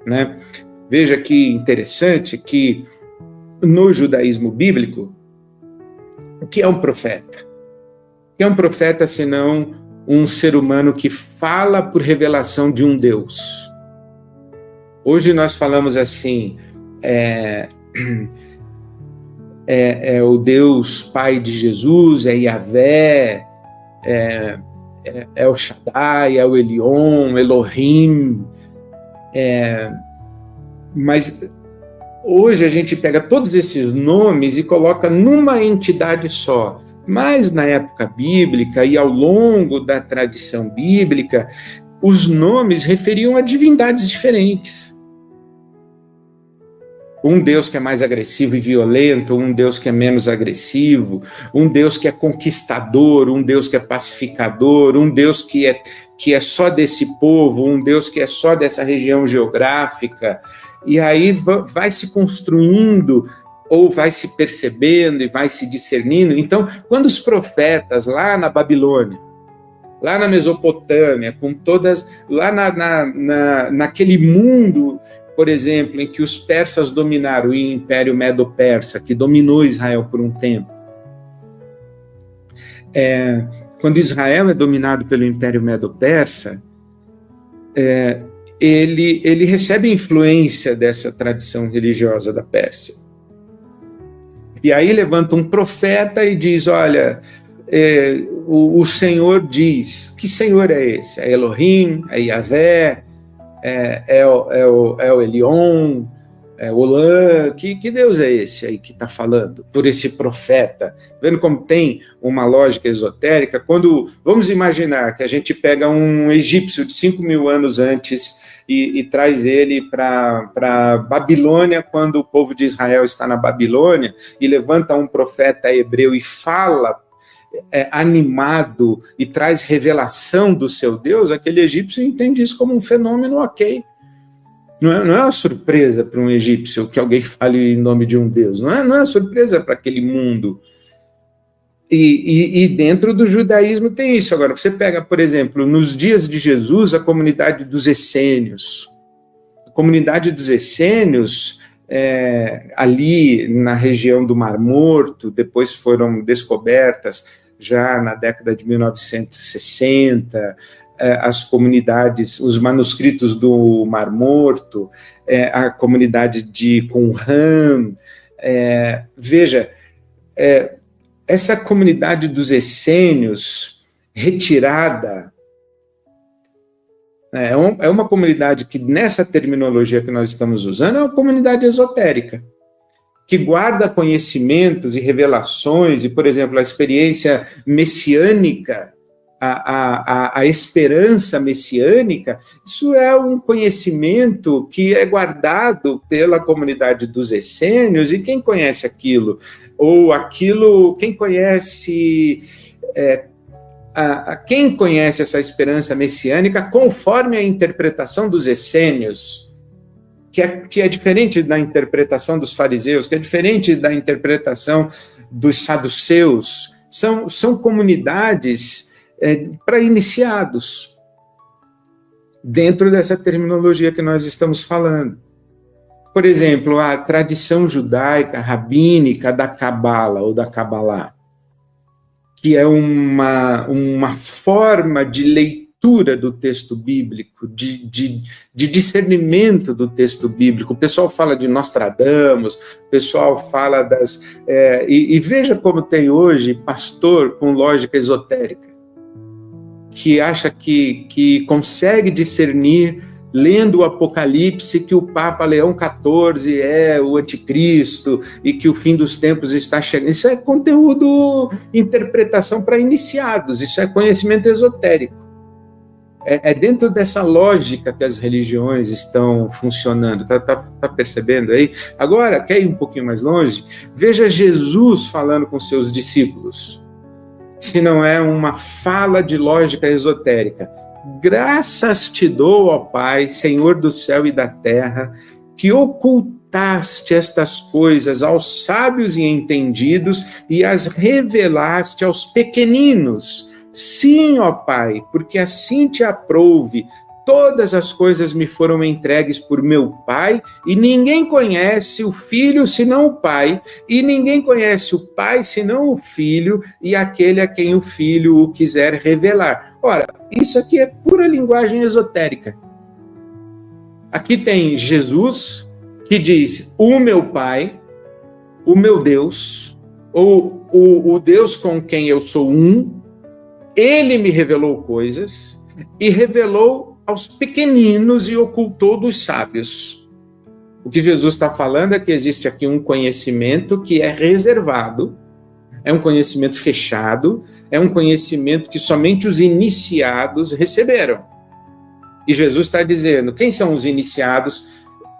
né? Veja que interessante que no judaísmo bíblico, o que é um profeta? O que é um profeta senão um ser humano que fala por revelação de um Deus? Hoje nós falamos assim, é o Deus Pai de Jesus, é Yahvé, é o Shaddai, é o Elion, Elohim, mas hoje a gente pega todos esses nomes e coloca numa entidade só. Mas na época bíblica e ao longo da tradição bíblica, os nomes referiam a divindades diferentes. Um Deus que é mais agressivo e violento, um Deus que é menos agressivo, um Deus que é conquistador, um Deus que é pacificador, um Deus que é só desse povo, um Deus que é só dessa região geográfica. E aí vai se construindo, ou vai se percebendo e vai se discernindo. Então, quando os profetas lá na Babilônia, lá na Mesopotâmia, com todas, lá naquele mundo, por exemplo, em que os persas dominaram, o Império Medo-Persa, que dominou Israel por um tempo. Quando Israel é dominado pelo Império Medo-Persa, ele recebe influência dessa tradição religiosa da Pérsia. E aí levanta um profeta e diz, olha, o Senhor diz, que Senhor é esse? É Elohim, é Yahvé, é o Elion, é o Olã, que Deus é esse aí que está falando por esse profeta? Vendo como tem uma lógica esotérica? Vamos imaginar que a gente pega um egípcio de 5.000 anos antes e traz ele para Babilônia, quando o povo de Israel está na Babilônia, e levanta um profeta hebreu e fala animado e traz revelação do seu Deus, aquele egípcio entende isso como um fenômeno ok. Não é uma surpresa para um egípcio que alguém fale em nome de um Deus, não é uma surpresa para aquele mundo. E dentro do judaísmo tem isso. Agora, você pega, por exemplo, nos dias de Jesus, a comunidade dos essênios. A comunidade dos essênios, ali na região do Mar Morto, depois foram descobertas já na década de 1960, as comunidades, os manuscritos do Mar Morto, a comunidade de Qumran. Veja, essa comunidade dos essênios retirada é uma comunidade que, nessa terminologia que nós estamos usando, é uma comunidade esotérica, que guarda conhecimentos e revelações, e, por exemplo, a experiência messiânica, a esperança messiânica, isso é um conhecimento que é guardado pela comunidade dos essênios, e quem conhece aquilo? Ou aquilo, quem conhece quem conhece essa esperança messiânica conforme a interpretação dos essênios, que é diferente da interpretação dos fariseus, que é diferente da interpretação dos saduceus, são comunidades para iniciados, dentro dessa terminologia que nós estamos falando. Por exemplo, a tradição judaica, rabínica da Cabala ou da Cabalá, que é uma forma de leitura do texto bíblico, de discernimento do texto bíblico. O pessoal fala de Nostradamus, o pessoal fala e veja como tem hoje pastor com lógica esotérica, que acha que consegue discernir, lendo o Apocalipse, que o Papa Leão XIV é o anticristo e que o fim dos tempos está chegando. Isso é conteúdo, interpretação para iniciados, isso é conhecimento esotérico. É dentro dessa lógica que as religiões estão funcionando. Tá percebendo aí? Agora, quer ir um pouquinho mais longe? Veja Jesus falando com seus discípulos. Se não é uma fala de lógica esotérica. Graças te dou, ó Pai, Senhor do céu e da terra, que ocultaste estas coisas aos sábios e entendidos e as revelaste aos pequeninos. Sim, ó Pai, porque assim te aprouve, todas as coisas me foram entregues por meu Pai, e ninguém conhece o Filho senão o Pai, e ninguém conhece o Pai senão o Filho, e aquele a quem o Filho o quiser revelar. Ora, isso aqui é pura linguagem esotérica. Aqui tem Jesus, que diz, o meu Pai, o meu Deus, ou o Deus com quem eu sou um, ele me revelou coisas, e revelou aos pequeninos e ocultou dos sábios. O que Jesus está falando é que existe aqui um conhecimento que é reservado, é um conhecimento fechado, é um conhecimento que somente os iniciados receberam. E Jesus está dizendo, quem são os iniciados?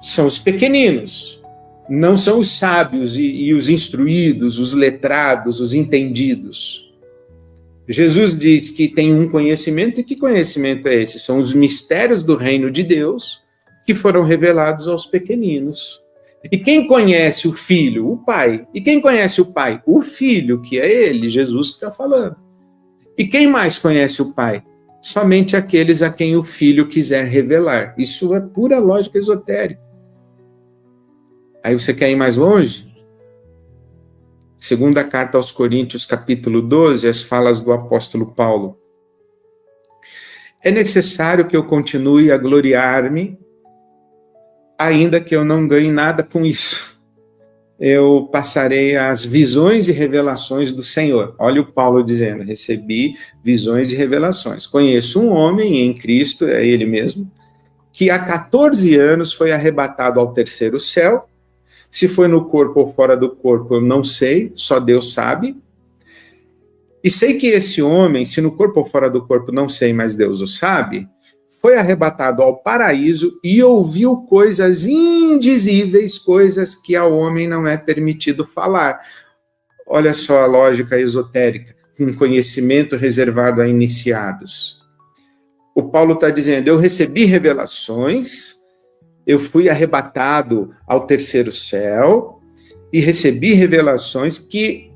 São os pequeninos, não são os sábios e os instruídos, os letrados, os entendidos. Jesus diz que tem um conhecimento, e que conhecimento é esse? São os mistérios do reino de Deus que foram revelados aos pequeninos. E quem conhece o Filho? O Pai. E quem conhece o Pai? O Filho, que é ele, Jesus que está falando. E quem mais conhece o Pai? Somente aqueles a quem o Filho quiser revelar. Isso é pura lógica esotérica. Aí você quer ir mais longe? Segunda carta aos Coríntios, capítulo 12, as falas do apóstolo Paulo. É necessário que eu continue a gloriar-me, ainda que eu não ganhe nada com isso. Eu passarei as visões e revelações do Senhor. Olha o Paulo dizendo, recebi visões e revelações. Conheço um homem em Cristo, é ele mesmo, que há 14 anos foi arrebatado ao terceiro céu. Se foi no corpo ou fora do corpo, eu não sei, só Deus sabe. E sei que esse homem, se no corpo ou fora do corpo, não sei, mas Deus o sabe, foi arrebatado ao paraíso e ouviu coisas indizíveis, coisas que ao homem não é permitido falar. Olha só a lógica esotérica, um conhecimento reservado a iniciados. O Paulo está dizendo, eu recebi revelações, eu fui arrebatado ao terceiro céu e recebi revelações que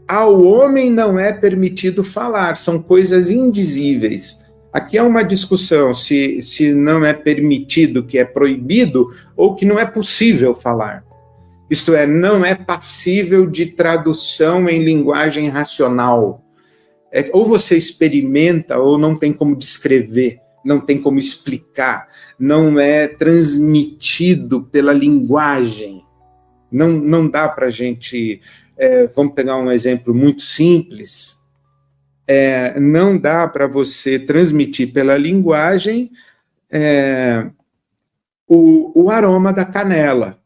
ao homem não é permitido falar, são coisas indizíveis. Aqui é uma discussão se não é permitido, que é proibido, ou que não é possível falar. Isto é, não é passível de tradução em linguagem racional. Ou você experimenta, ou não tem como descrever, não tem como explicar, não é transmitido pela linguagem. Não dá para a gente... vamos pegar um exemplo muito simples. Não dá para você transmitir pela linguagem o aroma da canela.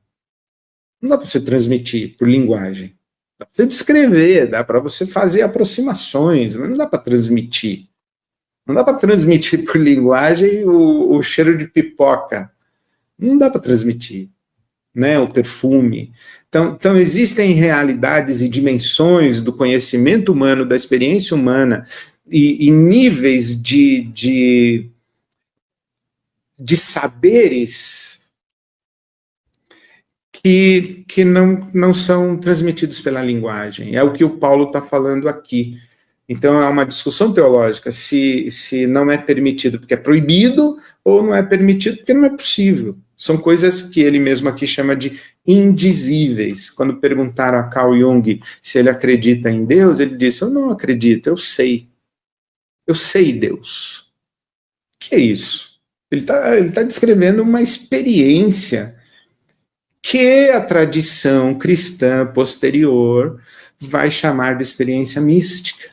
Não dá para você transmitir por linguagem. Dá para você descrever, dá para você fazer aproximações, mas não dá para transmitir. Não dá para transmitir por linguagem o cheiro de pipoca. Não dá para transmitir, né? O perfume. Então, existem realidades e dimensões do conhecimento humano, da experiência humana, e níveis de saberes que não são transmitidos pela linguagem. É o que o Paulo está falando aqui. Então, é uma discussão teológica, se não é permitido porque é proibido, ou não é permitido porque não é possível. São coisas que ele mesmo aqui chama de indizíveis. Quando perguntaram a Carl Jung se ele acredita em Deus, ele disse, eu não acredito, eu sei. Eu sei Deus. O que é isso? Ele tá descrevendo uma experiência que a tradição cristã posterior vai chamar de experiência mística,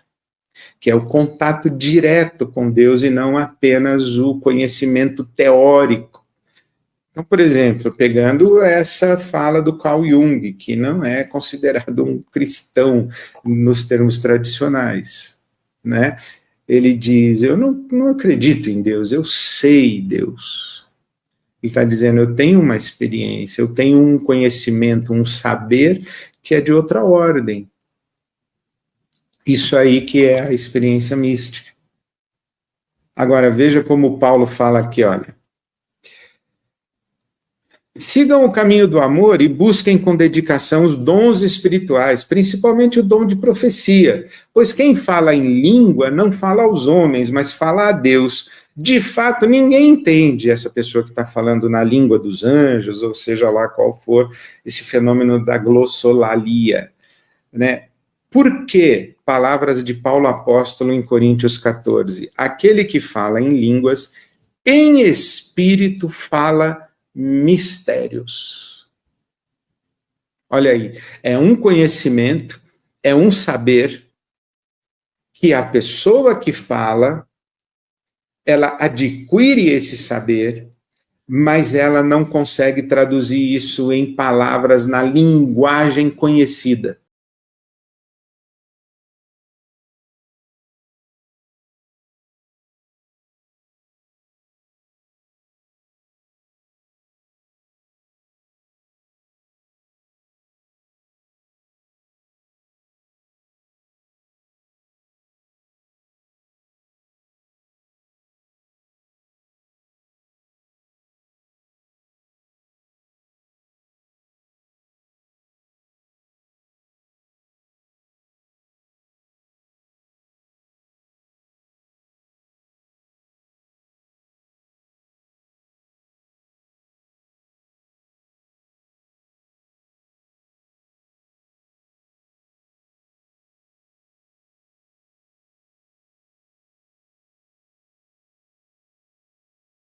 que é o contato direto com Deus e não apenas o conhecimento teórico. Então, por exemplo, pegando essa fala do Carl Jung, que não é considerado um cristão nos termos tradicionais, né? Ele diz, eu não acredito em Deus, eu sei Deus. Ele está dizendo, eu tenho uma experiência, eu tenho um conhecimento, um saber que é de outra ordem. Isso aí que é a experiência mística. Agora, veja como o Paulo fala aqui, olha. Sigam o caminho do amor e busquem com dedicação os dons espirituais, principalmente o dom de profecia, pois quem fala em língua não fala aos homens, mas fala a Deus, De fato, ninguém entende essa pessoa que está falando na língua dos anjos, ou seja lá qual for esse fenômeno da glossolalia, né? Por que palavras de Paulo apóstolo em Coríntios 14? Aquele que fala em línguas, em espírito fala mistérios. Olha aí, é um conhecimento, é um saber que a pessoa que fala, ela adquire esse saber, mas ela não consegue traduzir isso em palavras na linguagem conhecida.